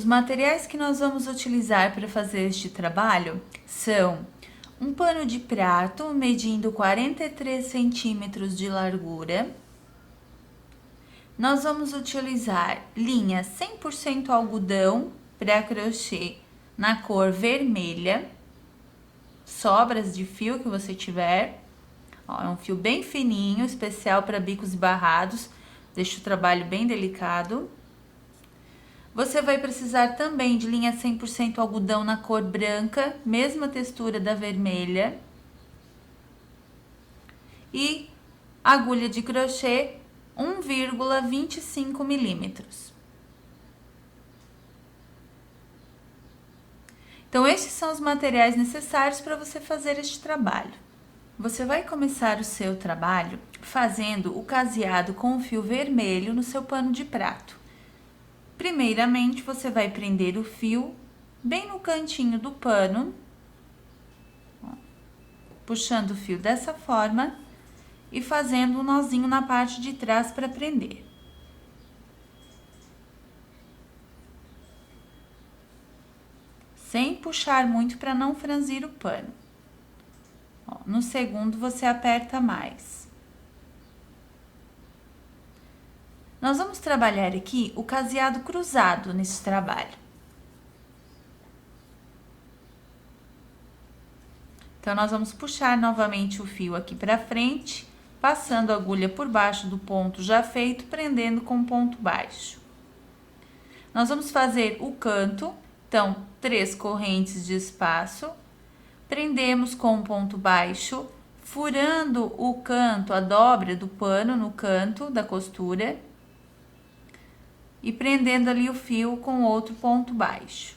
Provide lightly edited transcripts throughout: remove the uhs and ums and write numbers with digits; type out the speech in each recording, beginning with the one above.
Os materiais que nós vamos utilizar para fazer este trabalho são um pano de prato medindo 43 centímetros de largura. Nós vamos utilizar linha 100% algodão para crochê na cor vermelha, sobras de fio que você tiver. Ó, é um fio bem fininho, especial para bicos e barrados, deixa o trabalho bem delicado. Você vai precisar também de linha 100% algodão na cor branca, mesma textura da vermelha. E agulha de crochê 1,25 milímetros. Então, esses são os materiais necessários para você fazer este trabalho. Você vai começar o seu trabalho fazendo o caseado com o fio vermelho no seu pano de prato. Primeiramente, você vai prender o fio bem no cantinho do pano, puxando o fio dessa forma e fazendo um nozinho na parte de trás para prender. Sem puxar muito para não franzir o pano. No segundo, você aperta mais. Nós vamos trabalhar aqui o caseado cruzado nesse trabalho. Então, nós vamos puxar novamente o fio aqui para frente, passando a agulha por baixo do ponto já feito, prendendo com ponto baixo. Nós vamos fazer o canto, então, 3 correntes de espaço, prendemos com ponto baixo, furando o canto, a dobra do pano no canto da costura, e prendendo ali o fio com outro ponto baixo.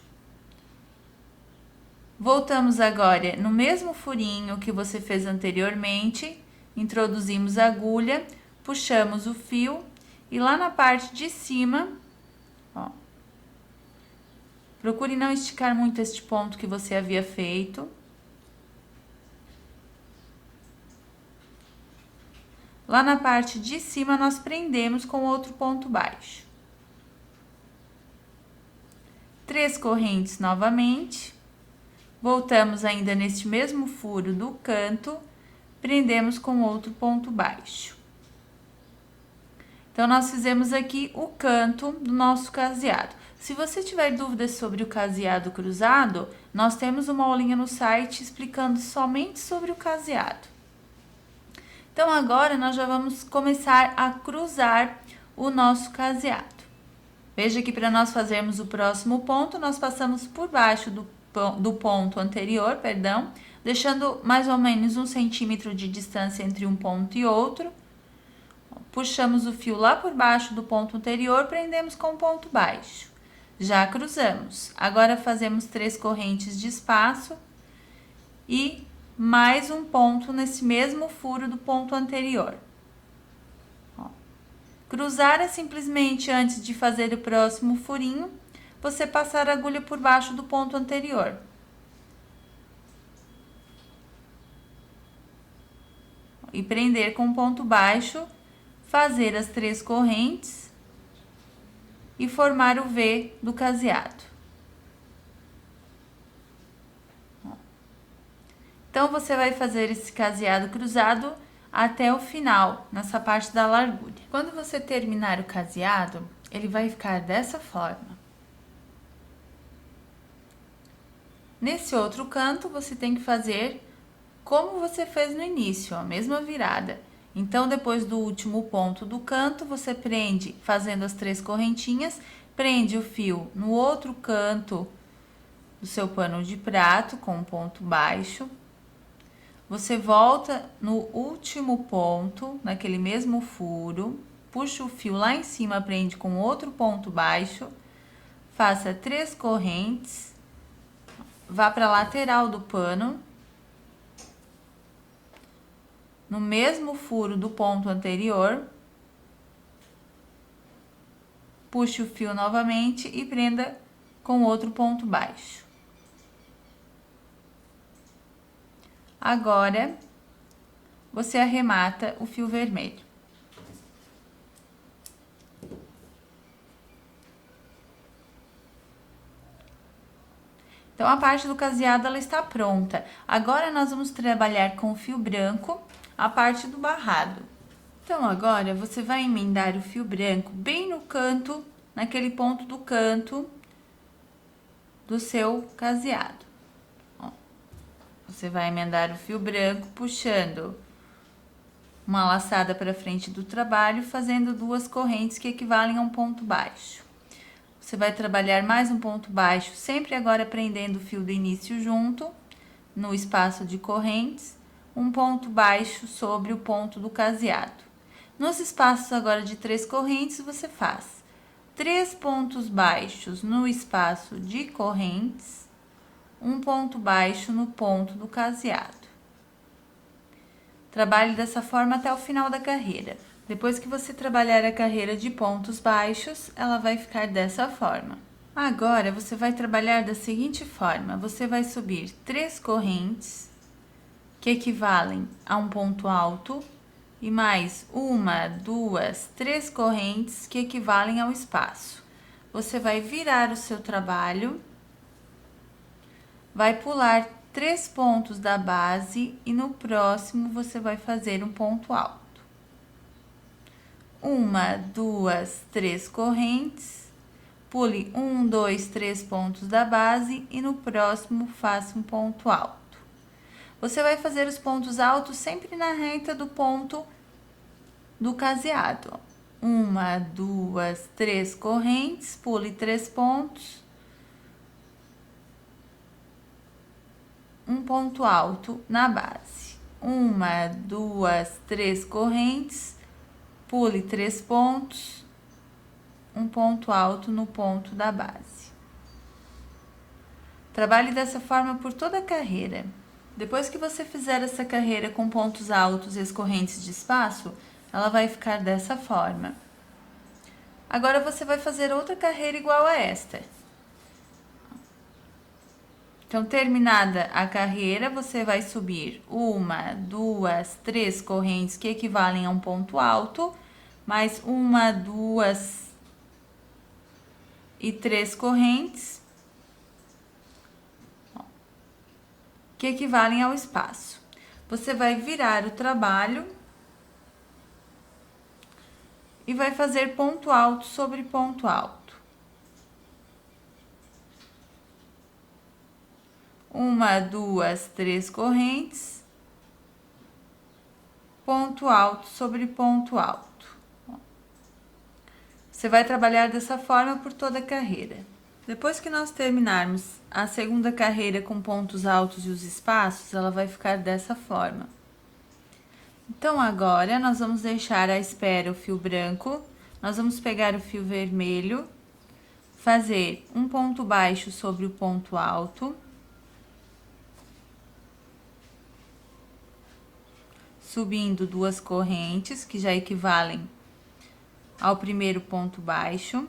Voltamos agora no mesmo furinho que você fez anteriormente, introduzimos a agulha, puxamos o fio e lá na parte de cima, ó, procure não esticar muito este ponto que você havia feito. Lá na parte de cima, nós prendemos com outro ponto baixo. 3 correntes novamente. Voltamos ainda neste mesmo furo do canto, prendemos com outro ponto baixo. Então, nós fizemos aqui o canto do nosso caseado. Se você tiver dúvidas sobre o caseado cruzado, nós temos uma aulinha no site explicando somente sobre o caseado. Então, agora nós já vamos começar a cruzar o nosso caseado. Veja que para nós fazermos o próximo ponto, nós passamos por baixo do ponto anterior, deixando mais ou menos 1 centímetro de distância entre um ponto e outro. Puxamos o fio lá por baixo do ponto anterior, prendemos com ponto baixo. Já cruzamos. Agora fazemos 3 correntes de espaço e mais um ponto nesse mesmo furo do ponto anterior. Ó. Cruzar é simplesmente antes de fazer o próximo furinho, você passar a agulha por baixo do ponto anterior. E prender com ponto baixo, fazer as 3 correntes e formar o V do caseado. Então, você vai fazer esse caseado cruzado até o final, nessa parte da largura. Quando você terminar o caseado, ele vai ficar dessa forma. Nesse outro canto, você tem que fazer como você fez no início, a mesma virada. Então, depois do último ponto do canto, você prende, fazendo as 3 correntinhas, prende o fio no outro canto do seu pano de prato, com um ponto baixo. Você volta no último ponto, naquele mesmo furo, puxa o fio lá em cima, prende com outro ponto baixo, faça 3 correntes, vá para a lateral do pano, no mesmo furo do ponto anterior, puxe o fio novamente e prenda com outro ponto baixo. Agora, você arremata o fio vermelho. Então, a parte do caseado ela está pronta. Agora, nós vamos trabalhar com o fio branco a parte do barrado. Então, agora, você vai emendar o fio branco bem no canto, naquele ponto do canto do seu caseado. Ó, você vai emendar o fio branco puxando uma laçada para frente do trabalho, fazendo 2 correntes que equivalem a um ponto baixo. Você vai trabalhar mais um ponto baixo, sempre agora prendendo o fio do início junto, no espaço de correntes, um ponto baixo sobre o ponto do caseado. Nos espaços agora de 3 correntes, você faz 3 pontos baixos no espaço de correntes, um ponto baixo no ponto do caseado. Trabalhe dessa forma até o final da carreira. Depois que você trabalhar a carreira de pontos baixos, ela vai ficar dessa forma. Agora, você vai trabalhar da seguinte forma. Você vai subir 3 correntes, que equivalem a um ponto alto, e mais 1, 2, 3 correntes, que equivalem ao espaço. Você vai virar o seu trabalho, vai pular 3 pontos da base e no próximo você vai fazer um ponto alto. 1, 2, 3 correntes, pule 1, 2, 3 pontos da base e no próximo faça um ponto alto. Você vai fazer os pontos altos sempre na reta do ponto do caseado. 1, 2, 3 correntes, pule 3 pontos, um ponto alto na base. 1, 2, 3 correntes, pule 3 pontos, um ponto alto no ponto da base. Trabalhe dessa forma por toda a carreira. Depois que você fizer essa carreira com pontos altos e as correntes de espaço, ela vai ficar dessa forma. Agora, você vai fazer outra carreira igual a esta. Então, terminada a carreira, você vai subir 1, 2, 3 correntes que equivalem a um ponto alto, mais 1, 2 e 3 correntes que equivalem ao espaço. Você vai virar o trabalho e vai fazer ponto alto sobre ponto alto. 1, 2, 3 correntes, ponto alto sobre ponto alto. Você vai trabalhar dessa forma por toda a carreira. Depois que nós terminarmos a segunda carreira com pontos altos e os espaços, ela vai ficar dessa forma. Então, agora, nós vamos deixar à espera o fio branco, nós vamos pegar o fio vermelho, fazer um ponto baixo sobre o ponto alto, subindo 2 correntes, que já equivalem ao primeiro ponto baixo.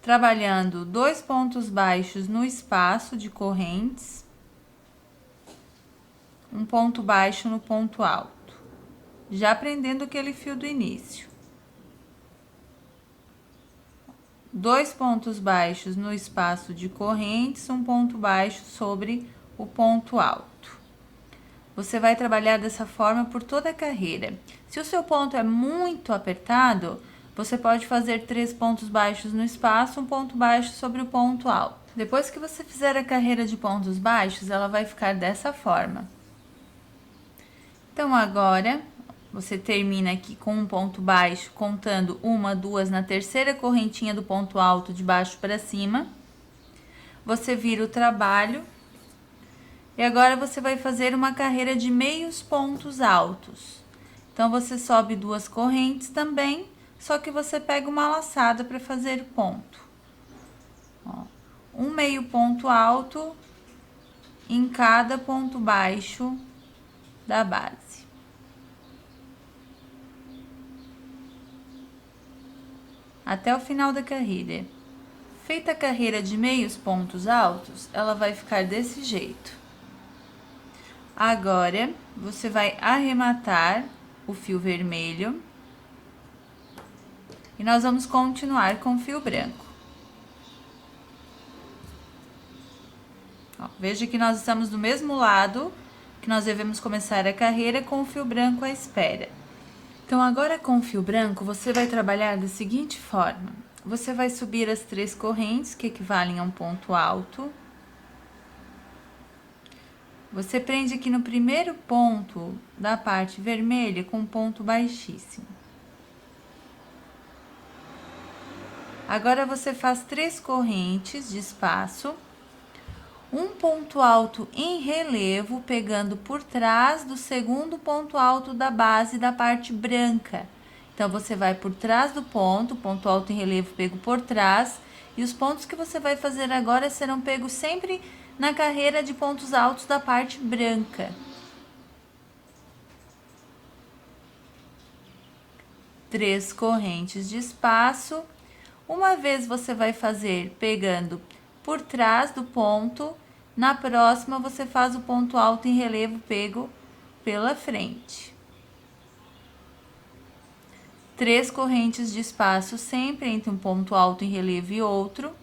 Trabalhando 2 pontos baixos no espaço de correntes, um ponto baixo no ponto alto, já prendendo aquele fio do início. 2 pontos baixos no espaço de correntes, um ponto baixo sobre o ponto alto. Você vai trabalhar dessa forma por toda a carreira. Se o seu ponto é muito apertado, você pode fazer 3 pontos baixos no espaço, um ponto baixo sobre o ponto alto. Depois que você fizer a carreira de pontos baixos, ela vai ficar dessa forma. Então, agora, você termina aqui com um ponto baixo, contando 1, 2 na terceira correntinha do ponto alto de baixo para cima. Você vira o trabalho. E agora, você vai fazer uma carreira de meios pontos altos. Então, você sobe 2 correntes também, só que você pega uma laçada para fazer o ponto. Ó, um meio ponto alto em cada ponto baixo da base. Até o final da carreira. Feita a carreira de meios pontos altos, ela vai ficar desse jeito. Agora, você vai arrematar o fio vermelho E nós vamos continuar com fio branco. Ó, veja que nós estamos do mesmo lado, que nós devemos começar a carreira com o fio branco à espera. Então, agora com o fio branco, você vai trabalhar da seguinte forma. Você vai subir as 3 correntes, que equivalem a um ponto alto. Você prende aqui no primeiro ponto da parte vermelha com um ponto baixíssimo. Agora, você faz 3 correntes de espaço, um ponto alto em relevo, pegando por trás do segundo ponto alto da base da parte branca. Então, você vai por trás do ponto alto em relevo pego por trás, e os pontos que você vai fazer agora serão pegos sempre na carreira de pontos altos da parte branca. 3 correntes de espaço. Uma vez você vai fazer pegando por trás do ponto, na próxima você faz o ponto alto em relevo pego pela frente. 3 correntes de espaço sempre entre um ponto alto em relevo e outro.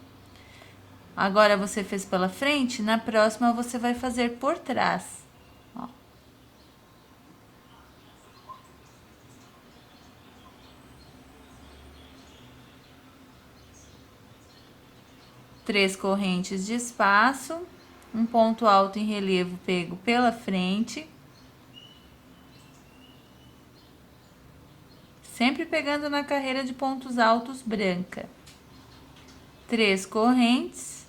Agora você fez pela frente, na próxima você vai fazer por trás. Ó. Três correntes de espaço, um ponto alto em relevo pego pela frente, sempre pegando na carreira de pontos altos branca. 3 correntes,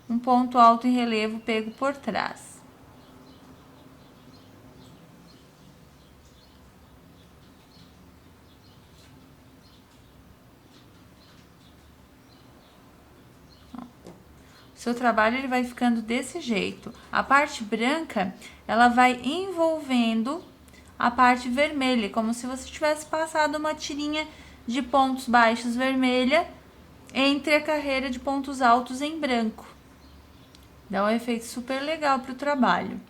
um ponto alto em relevo pego por trás. Seu trabalho ele vai ficando desse jeito. A parte branca, ela vai envolvendo a parte vermelha, como se você tivesse passado uma tirinha de pontos baixos vermelha entre a carreira de pontos altos em branco. Dá um efeito super legal para o trabalho.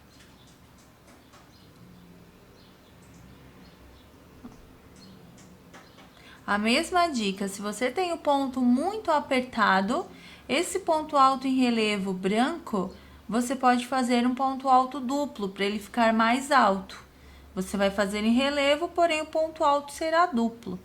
A mesma dica, se você tem o ponto muito apertado, esse ponto alto em relevo branco, você pode fazer um ponto alto duplo para ele ficar mais alto. Você vai fazer em relevo, porém o ponto alto será duplo.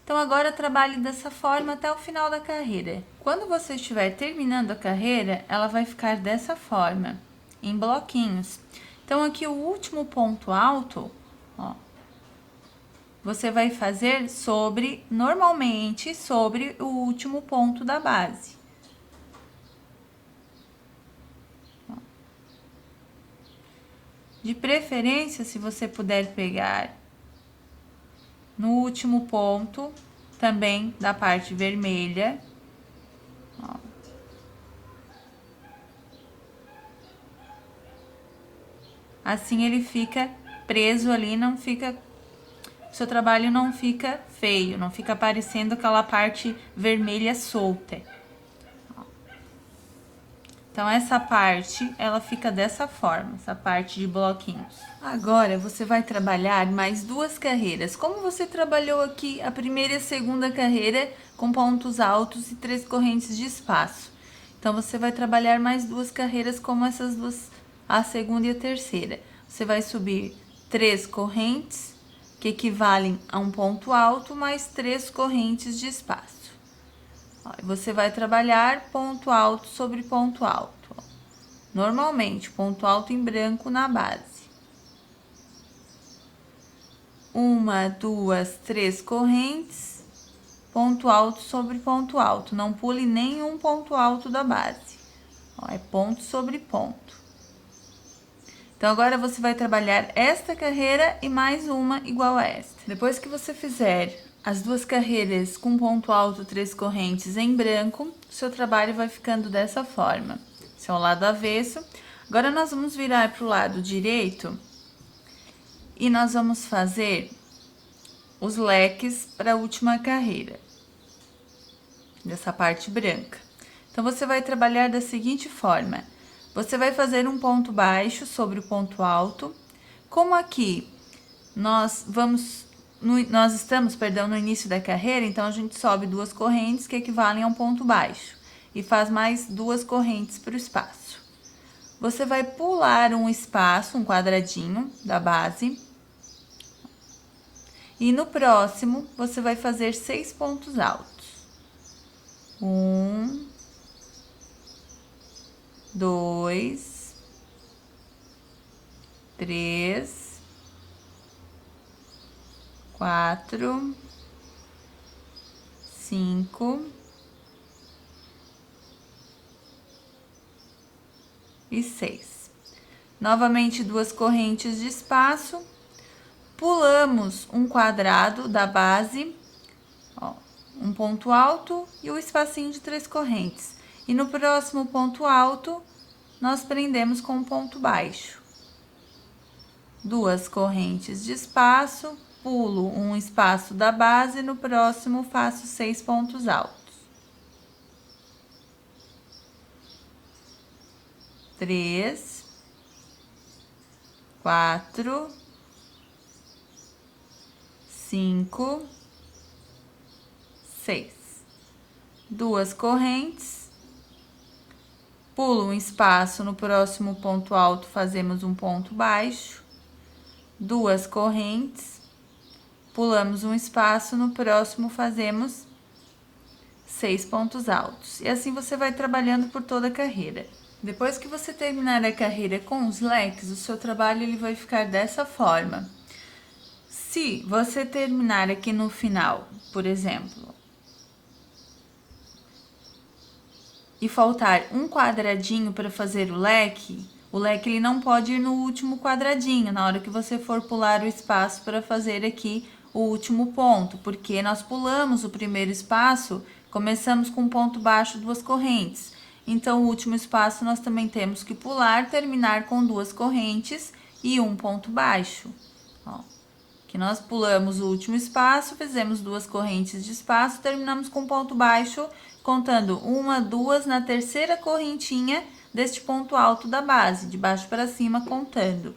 Então, agora trabalhe dessa forma até o final da carreira. Quando você estiver terminando a carreira, ela vai ficar dessa forma, em bloquinhos. Então, aqui o último ponto alto, ó, você vai fazer normalmente sobre o último ponto da base. De preferência, se você puder pegar no último ponto, também da parte vermelha. Ó. Assim ele fica preso ali, não fica... Seu trabalho não fica feio, não fica aparecendo aquela parte vermelha solta. Então, essa parte, ela fica dessa forma, essa parte de bloquinhos. Agora, você vai trabalhar mais 2 carreiras. Como você trabalhou aqui a primeira e a segunda carreira com pontos altos e 3 correntes de espaço. Então, você vai trabalhar mais 2 carreiras como essas duas, a segunda e a terceira. Você vai subir 3 correntes, que equivalem a um ponto alto, mais 3 correntes de espaço. Você vai trabalhar ponto alto sobre ponto alto. Normalmente, ponto alto em branco na base. 1, 2, 3 correntes, ponto alto sobre ponto alto. Não pule nenhum ponto alto da base. É ponto sobre ponto. Então, agora você vai trabalhar esta carreira e mais uma igual a esta. Depois que você fizer as 2 carreiras com ponto alto, 3 correntes em branco, seu trabalho vai ficando dessa forma. Esse é o lado avesso. Agora, nós vamos virar para o lado direito e nós vamos fazer os leques para a última carreira, dessa parte branca. Então, você vai trabalhar da seguinte forma. Você vai fazer um ponto baixo sobre o ponto alto. Como aqui nós vamos nós estamos, no início da carreira, então a gente sobe 2 correntes que equivalem a um ponto baixo e faz mais 2 correntes para o espaço. Você vai pular um espaço, um quadradinho da base, e no próximo você vai fazer 6 pontos altos. 1, 2, 3, 4, 5 e 6. Novamente 2 correntes de espaço, pulamos um quadrado da base, ó, um ponto alto e o espacinho de 3 correntes. E no próximo ponto alto, nós prendemos com um ponto baixo. 2 correntes de espaço, pulo um espaço da base, no próximo faço 6 pontos altos. 3, 4, 5, 6. 2 correntes, pulo um espaço, no próximo ponto alto fazemos um ponto baixo, 2 correntes, pulamos um espaço, no próximo fazemos 6 pontos altos. E assim você vai trabalhando por toda a carreira. Depois que você terminar a carreira com os leques, o seu trabalho ele vai ficar dessa forma. Se você terminar aqui no final, por exemplo, e faltar um quadradinho para fazer o leque ele não pode ir no último quadradinho, na hora que você for pular o espaço para fazer aqui o último ponto, porque nós pulamos o primeiro espaço, começamos com um ponto baixo, 2 correntes. Então, o último espaço nós também temos que pular, terminar com 2 correntes e um ponto baixo. Ó, que nós pulamos o último espaço, fizemos 2 correntes de espaço, terminamos com ponto baixo, contando 1, 2 na terceira correntinha deste ponto alto da base, de baixo para cima, contando.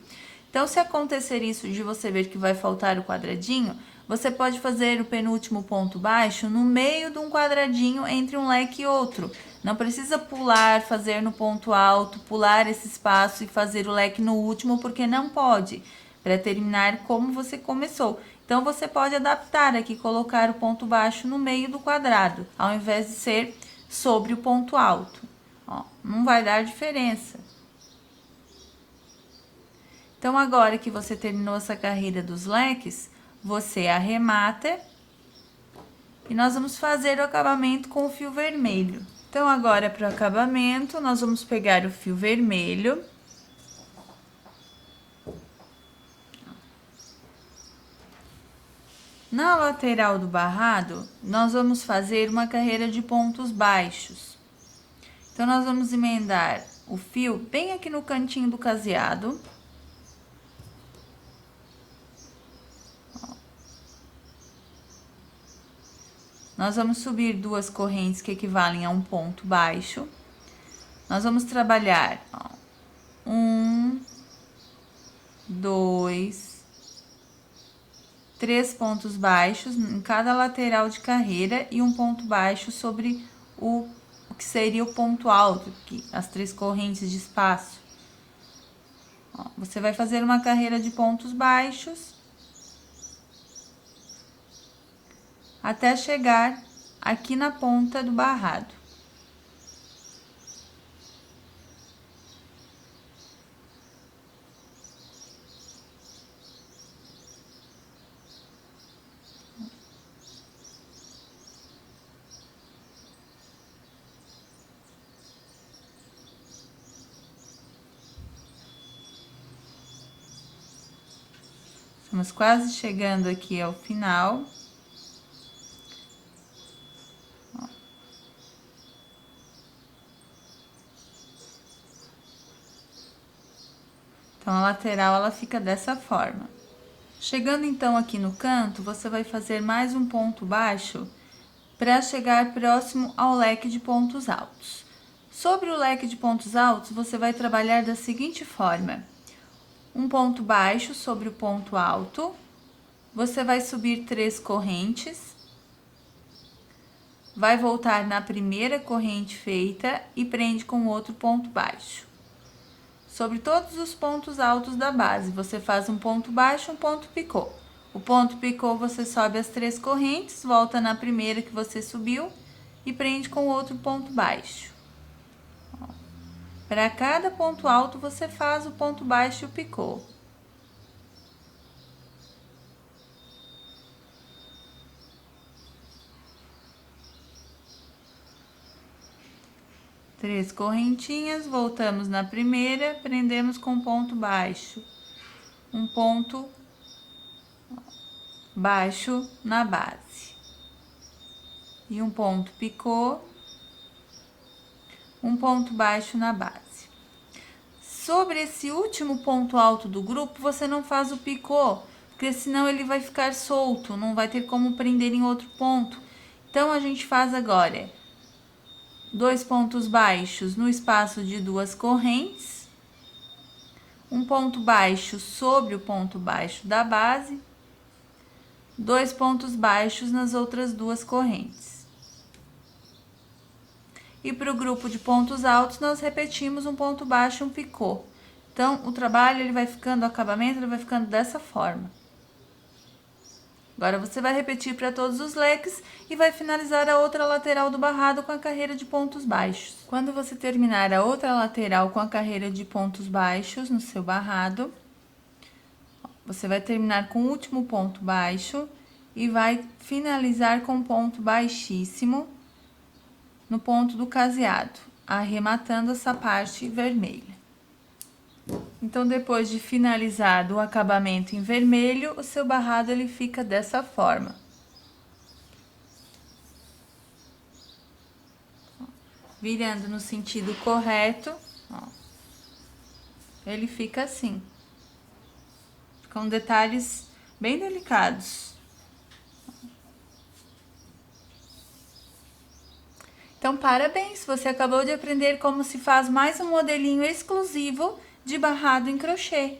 Então, se acontecer isso de você ver que vai faltar o quadradinho, você pode fazer o penúltimo ponto baixo no meio de um quadradinho entre um leque e outro. Não precisa pular, fazer no ponto alto, pular esse espaço e fazer o leque no último, porque não pode, para terminar como você começou. Então, você pode adaptar aqui, colocar o ponto baixo no meio do quadrado, ao invés de ser sobre o ponto alto. Ó, não vai dar diferença. Então, agora que você terminou essa carreira dos leques, você arremata e nós vamos fazer o acabamento com o fio vermelho. Então, agora para o acabamento, nós vamos pegar o fio vermelho. Na lateral do barrado, nós vamos fazer uma carreira de pontos baixos. Então, nós vamos emendar o fio bem aqui no cantinho do caseado. Nós vamos subir 2 correntes que equivalem a um ponto baixo. Nós vamos trabalhar, ó, 1, 2, 3 pontos baixos em cada lateral de carreira e um ponto baixo sobre o que seria o ponto alto, aqui, as 3 correntes de espaço. Ó, você vai fazer uma carreira de pontos baixos até chegar aqui na ponta do barrado. Estamos quase chegando aqui ao final. Então, a lateral, ela fica dessa forma. Chegando, então, aqui no canto, você vai fazer mais um ponto baixo para chegar próximo ao leque de pontos altos. Sobre o leque de pontos altos, você vai trabalhar da seguinte forma: um ponto baixo sobre o ponto alto, você vai subir 3 correntes, vai voltar na primeira corrente feita e prende com outro ponto baixo. Sobre todos os pontos altos da base, você faz um ponto baixo, um ponto picô. O ponto picô você sobe as 3 correntes, volta na primeira que você subiu e prende com outro ponto baixo. Para cada ponto alto, você faz o ponto baixo e o picô. Três correntinhas, voltamos na primeira, prendemos com ponto baixo. Um ponto baixo na base. E um ponto picô. Um ponto baixo na base. Sobre esse último ponto alto do grupo, você não faz o picô, porque senão ele vai ficar solto, não vai ter como prender em outro ponto. Então, a gente faz agora 2 pontos baixos no espaço de 2 correntes, um ponto baixo sobre o ponto baixo da base, 2 pontos baixos nas outras 2 correntes. E para o grupo de pontos altos, nós repetimos um ponto baixo e um picô. Então, o trabalho, ele vai ficando, o acabamento, ele vai ficando dessa forma. Agora, você vai repetir para todos os leques e vai finalizar a outra lateral do barrado com a carreira de pontos baixos. Quando você terminar a outra lateral com a carreira de pontos baixos no seu barrado, você vai terminar com o último ponto baixo e vai finalizar com ponto baixíssimo no ponto do caseado, arrematando essa parte vermelha. Então, depois de finalizado o acabamento em vermelho, o seu barrado ele fica dessa forma. Virando no sentido correto, ó, ele fica assim, com detalhes bem delicados. Então, parabéns! Você acabou de aprender como se faz mais um modelinho exclusivo de barrado em crochê.